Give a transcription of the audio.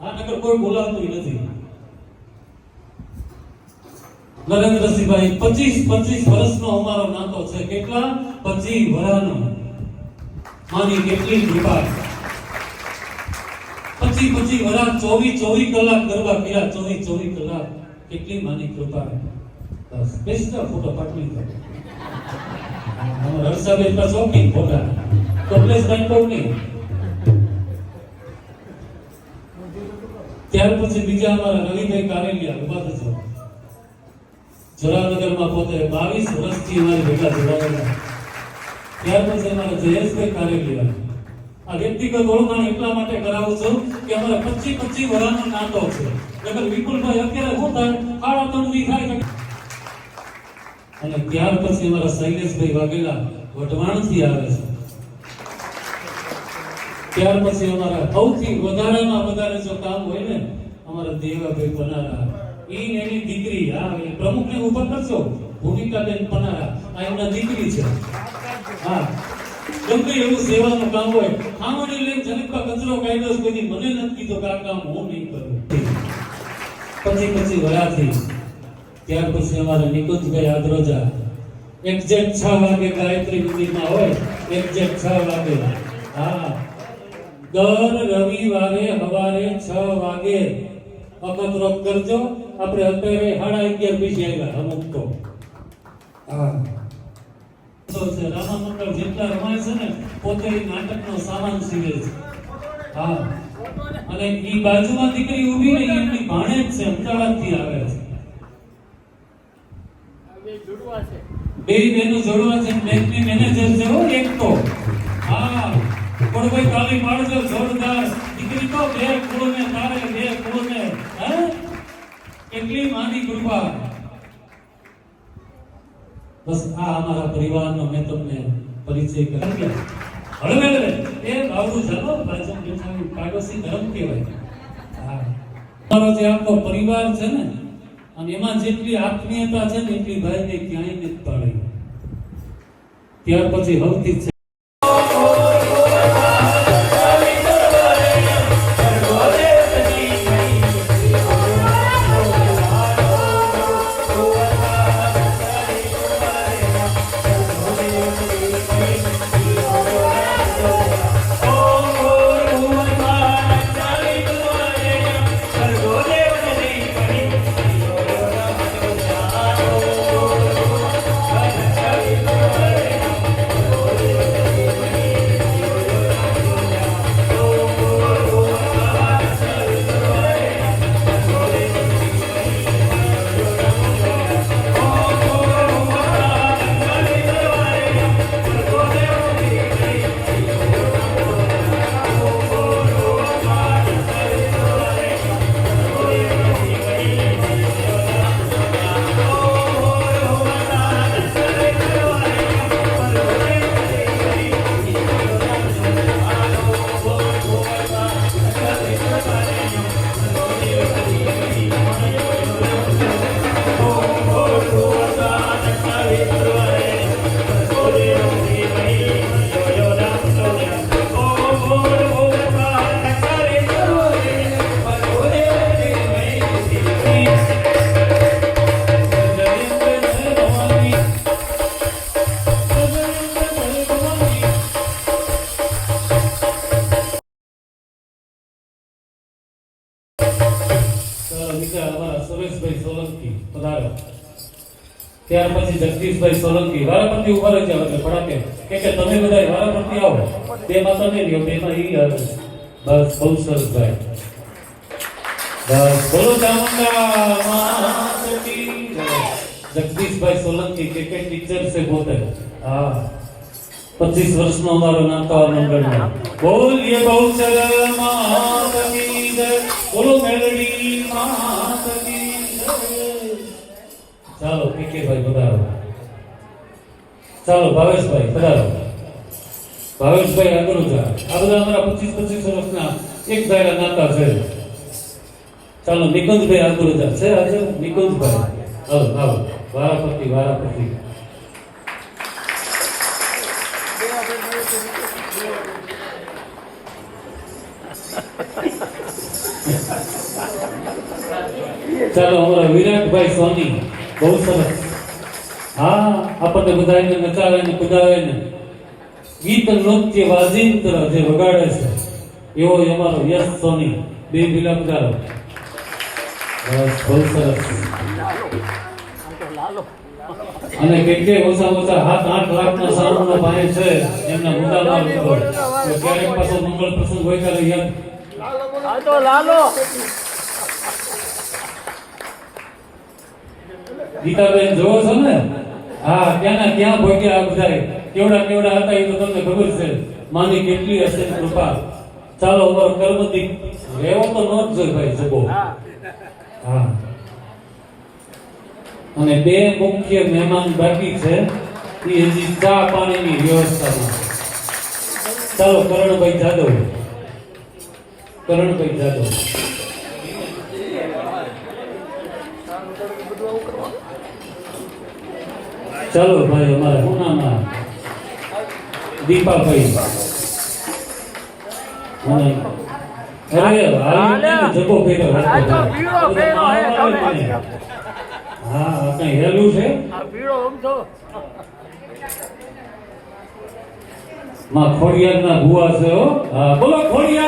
આ નગર કોઈ બોલાવતું નથી. નરેન્દ્રસિંહભાઈ 25 વર્ષનો અમારો નાતો છે. કેટલા? 25 વર્ષનો. માની કેટલી કૃપા. 25 વર્ષ 24 કલાક ગરબા કર્યા. 24 કલાક કેટલી માની કૃપા. બસ બેસ્ટ ફોટો પાટલી દો. હર્ષાબેન પર શોખીન ફોટા કમલેશભાઈ કહું નહીં. ત્યાર પછી બીજા અમારા રવિભાઈ કારેલિયા ઉભા થજો. જરાનગરમાં પોતે 22 વર્ષથી અમારી ભેગા જોડાયેલા. ત્યાર પછી અમારા જયેશભાઈ કારેલિયા. આ વ્યક્તિગત ઓળખાણ એટલા માટે કરાવું છું કે અમારા 25 વર્ષનો નાતો છે. નગર વિપુલભાઈ અત્યારે શું થાય? 3.5 દી થાય. અને ત્યાર પછી અમારા શૈલેષભાઈ વાઘેલા વઢવાણથી આવે છે. ત્યાર પછી અમારા સૌથી વધારેમાં વધારે જો કામ હોય ને અમારા દેવાભાઈ પનારા. એની દીકરી પ્રમુખને ઉપર કરશો ભૂમિકાબેન પનારા. આ એમના દીકરી છે. હા, ગમે એવું સેવાનું કામ હોય ખાવાની લઈને જનકપા કચરો કાઢ્યો કોઈ મને નથી કીધો કે આ કામ હું નહીં કરું. 25 વર્ષથી. ત્યાર પછી અમારા નિકુંજભાઈ આદરોજા એક્ઝેક્ટ 6 વાગે ગાયત્રી મંદિરમાં હોય. એક્ઝેક્ટ 6 વાગે. હા, દર રવિવારે સવારે 6 વાગે અકતરોક કરજો. આપણે અત્યારે 11:30 પછી આવ્યા અમુક તો. હા, રામા મંડળ જેટલા રમાય છે ને પોતે નાટકનો સામાન સીવે છે. હા, અને ઈ બાજુમાં દીકરી ઊભી ને એમની ભાણેજ છે, અમદાવાદથી આવે છે. બે બેનો જોડવા છે. બેંકની મેનેજર છે હો એક તો. હા, પણ ભાઈ કાલી પાડજો જોરદાર. દીકરી તો બે કુળને તારે બે કુળને. હે, કેટલી માની કૃપા. બસ આ અમારા પરિવારનો મેં તમને પરિચય કરાવ્યો. હળવે એ બાબુ ચાલો ભાજપ બેઠાની પાડોશી ધર્મ કહેવાય. હા, અમારો જે આખો પરિવાર છે ને અને એમાં જેટલી આત્મીયતા છે ને એટલી ભાઈને ક્યાંય નથી પાડી. ત્યાર પછી હવથી છે. ત્યાર પછી જગદીશભાઈ સોલંકી વારાપતિ ઉભા રહી જાવ એટલે ફડાકે કે તમે બધા વારાપતિ આવો. બે માતા ને લ્યો, બેમાં ઈ આવે. બસ બહુ સરસ ભાઈ. બસ બોલો ચામુંડા માત કી જય. જગદીશભાઈ સોલંકી ક્રિકેટ ટીચર છે પોતે. હા, 25 વર્ષનો અમારો નાતો મંડળમાં. બોલીએ બહુચર માત કી જય. બોલો મેલડી માત કી જય. ચાલો પીકે ભાઈ પધારો. ચાલો ભાવેશભાઈ પધારો. ભાવેશભાઈ આગળ જા. આ બધા અમારા 25 વર્ષના એક ધારા નાતા છે. ચાલો નિકુંજભાઈ આગળ જા. છે આજે નિકુંજભાઈ. આવો આવો. વારાપતિ વારાપતિ. ચાલો અમારા વિરાટભાઈ સોની બહુ સરસ. હા, આપણને બધા એને નચાવે ને કુદાવે ને ગીત નૃત્ય વાજિંત્ર જે વગાડે છે એવો અમારો યશ સોની બે બિલા બજારો. બસ બહુ સરસ. અને કેટલે ઓછા 7-8 લાખના સાઉન્ડનો ભાઈ છે એમના મુદ્દામાં લોકો ક્યારેક પાછો મંગળ પ્રસંગ હોય ત્યારે યાદ લાલો ગીતાબેન જોવો છો ને? હા, ક્યાંના ક્યાં ભોગ્યા આ બધા કેવડા કેવડા હતા એ તો તમને ખબર છે. માની કેટલી હશે કૃપા. ચાલો અમારો કર્મદીપ રહેવો તો ન જ જોઈએ ભાઈ જબો. હા, અને બે મુખ્ય મહેમાન બાકી છે એ હજી ચા પાણીની વ્યવસ્થામાં. ચાલો કરણભાઈ જાદવ. કરણભાઈ જાદવ ચાલો ભાઈ અમારા હુનામાં દીપાભાઈ. અરે હાલ જગો કર્યો. હા, કઈ હેલું છે માં ખોડિયારના ભુવા છે. હો હા, બોલો ખોડિયાર.